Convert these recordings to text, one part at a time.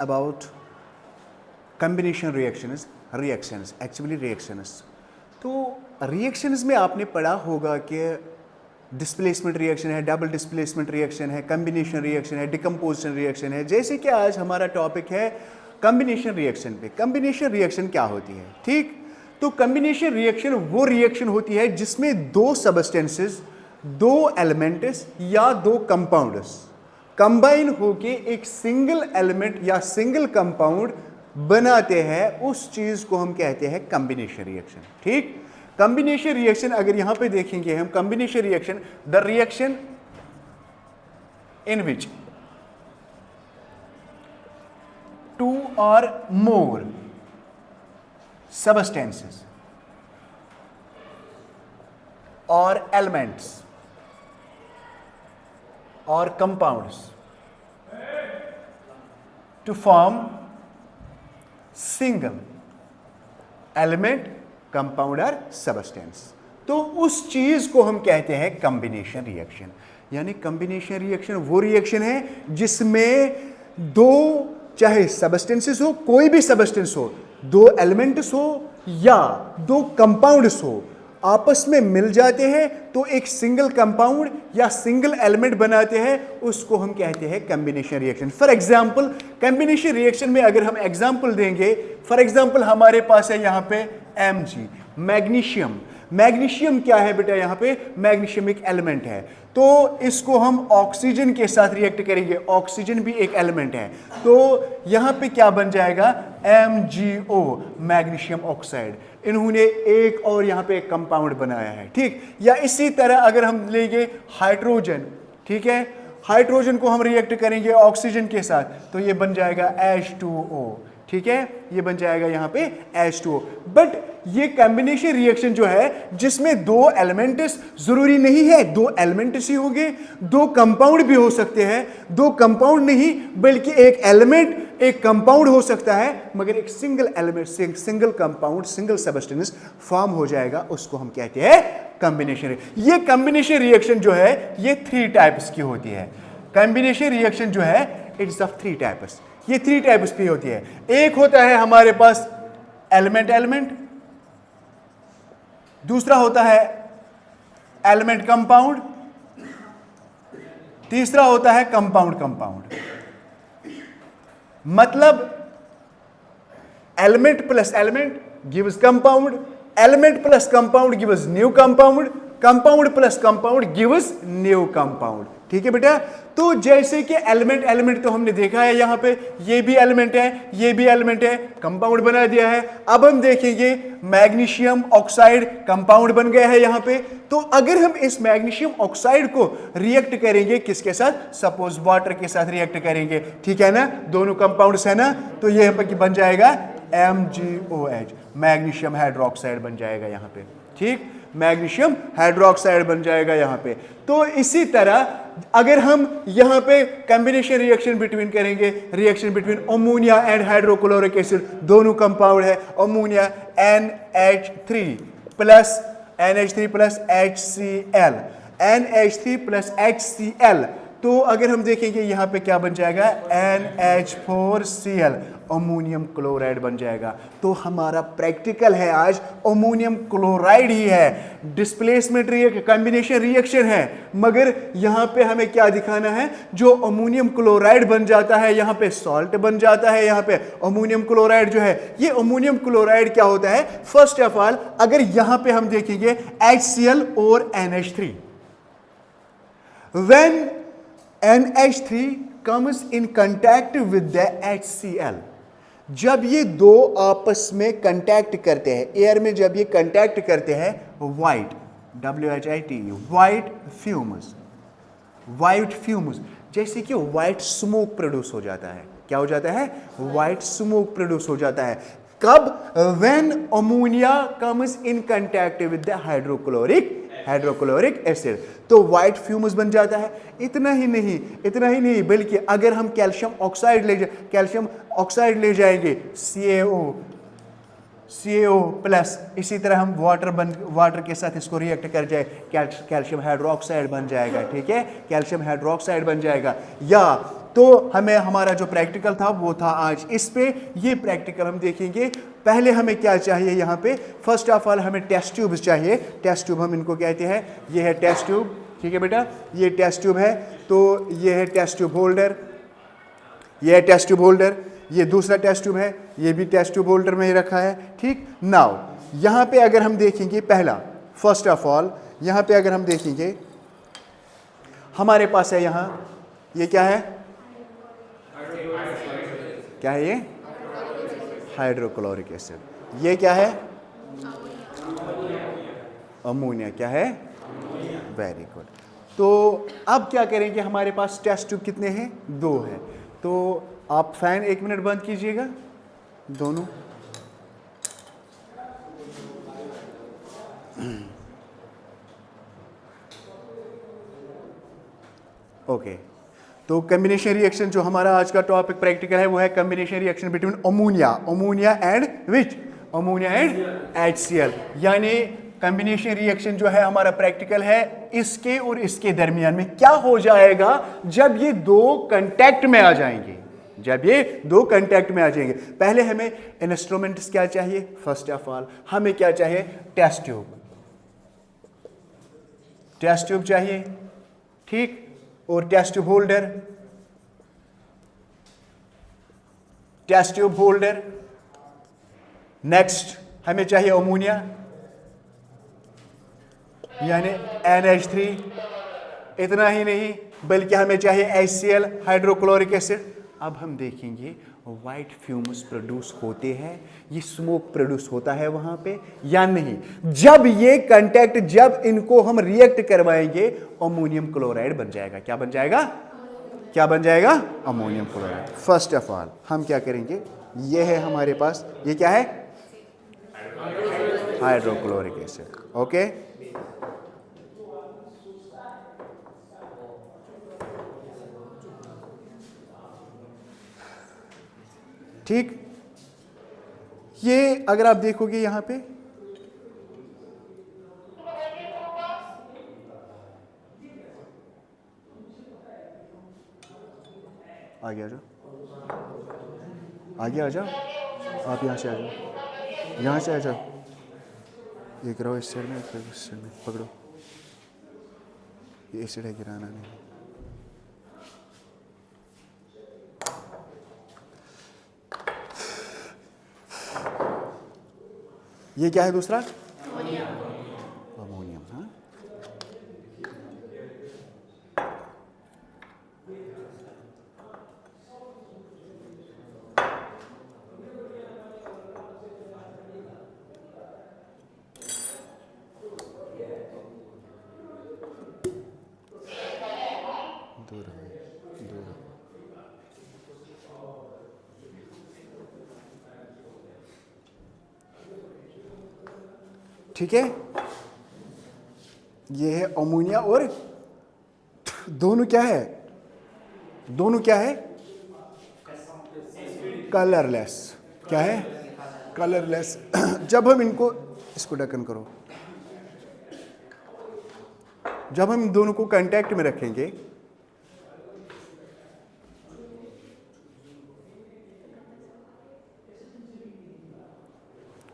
about combination reactions actually reactions। तो reactions में आपने पढ़ा होगा कि डिस्प्लेसमेंट रिएक्शन है, डबल डिस्प्लेसमेंट रिएक्शन है, कम्बिनेशन रिएक्शन है, डिकम्पोजिशन रिएक्शन है। जैसे कि आज हमारा टॉपिक है कम्बिनेशन रिएक्शन पे। कम्बिनेशन रिएक्शन क्या होती है? ठीक, तो कम्बिनेशन रिएक्शन वो रिएक्शन होती है जिसमें दो सबस्टेंसेस, दो एलिमेंट्स या दो कंपाउंड्स कंबाइन होके एक सिंगल एलिमेंट या सिंगल कंपाउंड बनाते हैं। उस चीज को हम कहते हैं कम्बिनेशन रिएक्शन। ठीक, कॉम्बिनेशन रिएक्शन अगर यहां पे देखेंगे हम, combination reaction the reaction in which two or more substances or elements or compounds to form single element, compound or substance, तो उस चीज को हम कहते हैं कॉम्बिनेशन रिएक्शन। यानी कॉम्बिनेशन रिएक्शन वो रिएक्शन है जिसमें दो, चाहे सबस्टेंसेस हो, कोई भी सबस्टेंस हो, दो एलिमेंट्स हो या दो कंपाउंड्स हो, आपस में मिल जाते हैं तो एक सिंगल कंपाउंड या सिंगल एलिमेंट बनाते हैं। उसको हम कहते हैं combination reaction. For example, combination reaction में अगर हम एग्जांपल देंगे, फॉर एग्जांपल हमारे पास है यहां पे Mg, मैग्नीशियम। मैग्नीशियम क्या है बेटा? यहां पे मैग्नीशियम एक एलिमेंट है, तो इसको हम ऑक्सीजन के साथ रिएक्ट करेंगे। ऑक्सीजन भी एक एलिमेंट है, तो यहां पे क्या बन जाएगा? MgO, magnesium oxide. इन्होंने एक और यहां पे एक कंपाउंड बनाया है। ठीक, या इसी तरह अगर हम लेंगे हाइड्रोजन, ठीक है, हाइड्रोजन को हम रिएक्ट करेंगे ऑक्सीजन के साथ, तो ये बन जाएगा H2O। ठीक है, ये बन जाएगा यहां पे H2O। बट ये कॉम्बिनेशन रिएक्शन जो है जिसमें दो एलिमेंट्स, जरूरी नहीं है दो एलिमेंट्स ही होंगे, दो कंपाउंड भी हो सकते हैं, दो कंपाउंड नहीं बल्कि एक एलिमेंट एक कंपाउंड हो सकता है, मगर एक सिंगल एलिमेंट से single compound, single substance form हो जाएगा। उसको हम कहते हैं कॉम्बिनेशन। ये कॉम्बिनेशन रिएक्शन जो है ये 3 टाइप्स की होती है। कॉम्बिनेशन रिएक्शन जो है इट्स ऑफ 3 टाइप्स। ये 3 टाइप्स की होती है। एक होता है हमारे पास एलिमेंट एलिमेंट, दूसरा होता है एलिमेंट कंपाउंड, तीसरा होता है कंपाउंड कंपाउंड। मतलब element plus element gives compound, element plus compound gives new compound, compound plus compound gives new compound. ठीक है बेटा, तो जैसे कि एलिमेंट एलिमेंट तो हमने देखा है, यहां पे ये भी एलिमेंट है, ये भी एलिमेंट है, कंपाउंड बना दिया है। अब हम देखेंगे मैग्नीशियम ऑक्साइड कंपाउंड बन गया है यहां पे। तो अगर हम इस मैग्नीशियम ऑक्साइड को रिएक्ट करेंगे किसके साथ? सपोज वाटर के साथ रिएक्ट करेंगे, ठीक है ना, दोनों कंपाउंड्स है ना, तो ये बन जाएगा MgOH, मैग्नीशियम हाइड्रोक्साइड बन जाएगा यहां पे। ठीक, मैग्नीशियम हाइड्रोक्साइड बन जाएगा यहां पे। तो इसी तरह अगर हम यहां पे कॉम्बिनेशन रिएक्शन बिटवीन करेंगे, reaction between ammonia and hydrochloric acid, दोनों कंपाउंड है, ammonia NH3 plus HCl, NH3 plus HCl। तो अगर हम देखेंगे यहां पे क्या बन जाएगा? NH4Cl, अमोनियम क्लोराइड बन जाएगा। तो हमारा प्रैक्टिकल है आज अमोनियम क्लोराइड ही है। डिस्प्लेसमेंट कॉम्बिनेशन रिएक्शन है, मगर यहां पे हमें क्या दिखाना है? जो अमोनियम क्लोराइड बन जाता है, यहां पे सॉल्ट बन जाता है, यहां पे अमोनियम क्लोराइड जो है, ये अमोनियम क्लोराइड क्या होता है? फर्स्ट ऑफ ऑल अगर यहां पे हम देखेंगे HCl और NH3, when NH3 comes in contact with the HCl, जब ये दो आपस में कंटैक्ट करते हैं, एयर में जब ये कंटैक्ट करते हैं, व्हाइट WHIT व्हाइट फ्यूम्स, जैसे कि व्हाइट स्मोक प्रोड्यूस हो जाता है। क्या हो जाता है? व्हाइट स्मोक प्रोड्यूस हो जाता है। कब? When ammonia comes in contact with the hydrochloric acid, तो व्हाइट फ्यूम्स बन जाता है। इतना ही नहीं बल्कि अगर हम कैल्शियम ऑक्साइड ले जाएंगे CaO प्लस, इसी तरह हम वाटर के साथ इसको रिएक्ट कर जाए, कैल्शियम हाइड्रोक्साइड बन जाएगा। ठीक है, कैल्शियम हाइड्रोक्साइड बन जाएगा। या तो हमें हमारा जो प्रैक्टिकल था वो था आज इस पे। ये प्रैक्टिकल हम देखेंगे। पहले हमें क्या चाहिए यहाँ पे, फर्स्ट ऑफ ऑल हमें टेस्ट ट्यूब्स चाहिए। टेस्ट ट्यूब हम इनको कहते हैं, ये है टेस्ट ट्यूब, ठीक है बेटा, ये टेस्ट ट्यूब है। तो ये है टेस्ट ट्यूब होल्डर, ये है टेस्ट ट्यूब होल्डर, ये दूसरा टेस्ट ट्यूब है, ये भी टेस्ट ट्यूब होल्डर में ही रखा है, ठीक। नाउ यहाँ पे अगर हम देखेंगे, पहला फर्स्ट ऑफ ऑल यहाँ पे अगर हम देखेंगे, हमारे पास है यहाँ, ये क्या है, क्या है ये, हाइड्रोक्लोरिक एसिड। ये क्या है, अमोनिया। क्या है, वेरी गुड। तो अब क्या करेंगे, हमारे पास टेस्ट ट्यूब कितने हैं, 2 हैं। तो आप फैन 1 मिनट बंद कीजिएगा दोनों। ओके, तो कॉम्बिनेशन रिएक्शन जो हमारा आज का टॉपिक प्रैक्टिकल है वो है combination reaction between ammonia and which, ammonia and HCl। यानी कॉम्बिनेशन रिएक्शन जो है हमारा प्रैक्टिकल है, इसके और इसके दरमियान में क्या हो जाएगा जब ये 2 कांटेक्ट में आ जाएंगे, जब ये 2 कांटेक्ट में आ जाएंगे। पहले हमें इंस्ट्रूमेंट्स क्या चाहिए, फर्स्ट ऑफ ऑल हमें क्या चाहिए, टेस्ट ट्यूब, टेस्ट ट्यूब चाहिए, ठीक, और test tube holder, test tube holder. Next हमें चाहिए अमोनिया, यानी NH3। इतना ही नहीं बल्कि हमें चाहिए HCl, हाइड्रोक्लोरिक एसिड। अब हम देखेंगे वाइट फ्यूम्स प्रोड्यूस होते हैं, ये स्मोक प्रोड्यूस होता है वहां पे या नहीं। जब ये कांटेक्ट, जब इनको हम रिएक्ट करवाएंगे, अमोनियम क्लोराइड बन जाएगा। क्या बन जाएगा, क्या बन जाएगा, ammonium chloride. First of all हम क्या करेंगे, ये है हमारे पास, ये क्या है, हाइड्रोक्लोरिक एसिड, ओके। ठीक, ये अगर आप देखोगे यहां पे, आगे आ जाओ, आगे आ जाओ, आप यहां से आ जाओ, यहां से आ जाओ, ये गिराओ इस साइड में, इस साइड में पकड़ो, ये एसिड है, गिराना नहीं। ये क्या है दूसरा, अमोनियम। हाँ, दूर दूर। ठीक है, ये है अमोनिया, और दोनों क्या है, दोनों क्या है, कलरलेस। क्या है, कलरलेस। जब हम इनको, इसको ढक्कन करो, जब हम इन दोनों को कांटेक्ट में रखेंगे,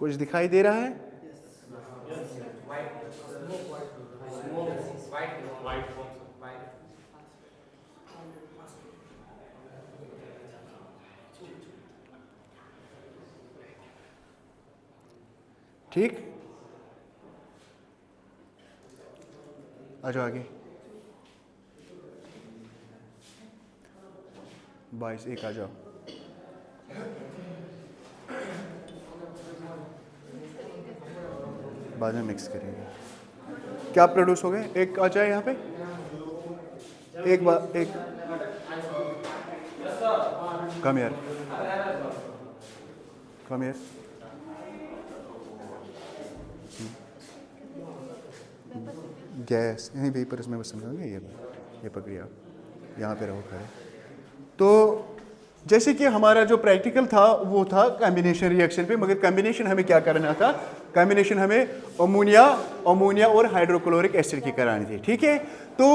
कुछ दिखाई दे रहा है, ठीक। आ जाओ आगे, 22 1 आ जाओ। बाद में मिक्स करेंगे। क्या प्रोड्यूस हो गए, एक आ जाए यहाँ पे, एक बार, एक कम यार, कम यार, गैस यहीं वेपर इसमें बस समझाओगे, ये पकड़िए आप, यहाँ पे रहो खड़े। तो जैसे कि हमारा जो प्रैक्टिकल था वो था कॉम्बिनेशन रिएक्शन पे, मगर कॉम्बिनेशन हमें क्या करना था, कॉम्बिनेशन हमें अमोनिया और हाइड्रोक्लोरिक एसिड की करानी थी, ठीक है। तो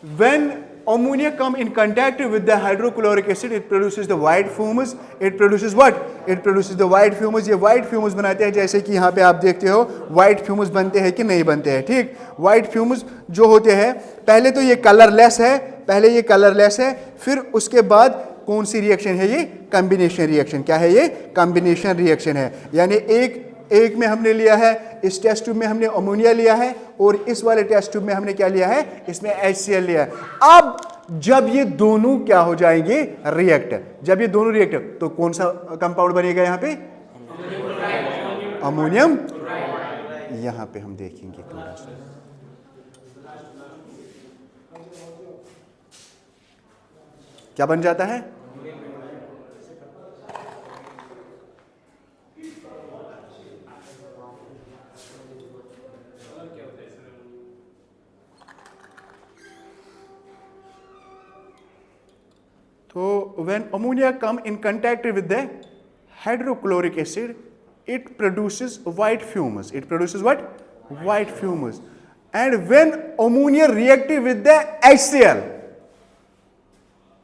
when ammonia come in contact with the hydrochloric acid, it produces the white fumes. It produces what? It produces the white fumes. ये white fumes बनाते हैं, जैसे कि यहाँ पे आप देखते हो white fumes बनते हैं कि नहीं बनते हैं, ठीक। white fumes जो होते हैं, पहले तो ये कलरलेस है, पहले ये कलरलेस है, फिर उसके बाद कौन सी रिएक्शन है ये? Combination reaction. क्या है ये? कॉम्बिनेशन रिएक्शन है। यानी एक में हमने लिया है, इस टेस्ट ट्यूब में हमने अमोनिया लिया है, और इस वाले टेस्ट ट्यूब में हमने क्या लिया है? इसमें HCl लिया है। अब जब ये दोनों क्या हो जाएंगे? रिएक्ट। जब ये दोनों रिएक्ट, तो कौन सा कंपाउंड बनेगा यहाँ पे? अमोनियम। यहाँ पे हम देखेंगे थोड़ा सा, क्या बन जाता है? तो when ammonia come in contact with the hydrochloric acid, it produces white fumes. It produces what? White fumes. And when ammonia reacts with the HCl,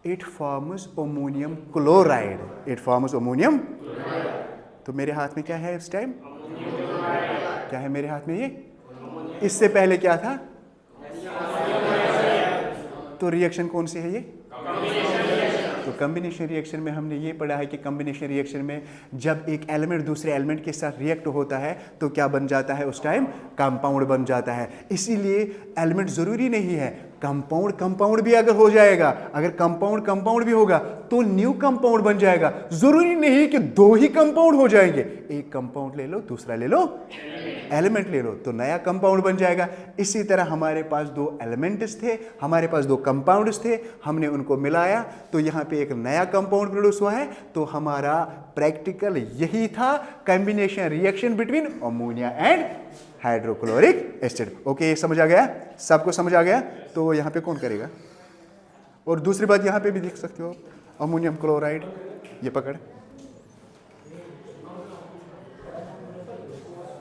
it forms ammonium chloride. It forms ammonium chloride. तो मेरे हाथ में क्या है इस time? क्या है मेरे हाथ में ये? इससे पहले क्या था? तो रिएक्शन कौन सी है ये? तो कॉम्बिनेशन रिएक्शन में हमने ये पढ़ा है कि कॉम्बिनेशन रिएक्शन में जब एक एलिमेंट दूसरे एलिमेंट के साथ रिएक्ट होता है तो क्या बन जाता है? उस टाइम कंपाउंड बन जाता है। इसीलिए एलिमेंट जरूरी नहीं है, कंपाउंड भी अगर हो जाएगा, अगर कंपाउंड भी होगा तो न्यू कंपाउंड बन जाएगा। जरूरी नहीं कि दो ही कंपाउंड हो जाएंगे, एक कंपाउंड ले लो, दूसरा ले लो, एलिमेंट ले लो, तो नया कंपाउंड बन जाएगा। इसी तरह हमारे पास दो एलिमेंट्स थे, हमारे पास दो कंपाउंड्स थे, हमने उनको मिलाया तो यहाँ पे एक नया कंपाउंड प्रोड्यूस हुआ है। तो हमारा प्रैक्टिकल यही था, combination reaction between ammonia and hydrochloric acid. Okay, ये समझ आ गया? सबको समझ आ गया? तो यहाँ पे कौन करेगा? और दूसरी बात यहाँ पे भी लिख सकते हो, अमोनियम क्लोराइड, ये पकड़।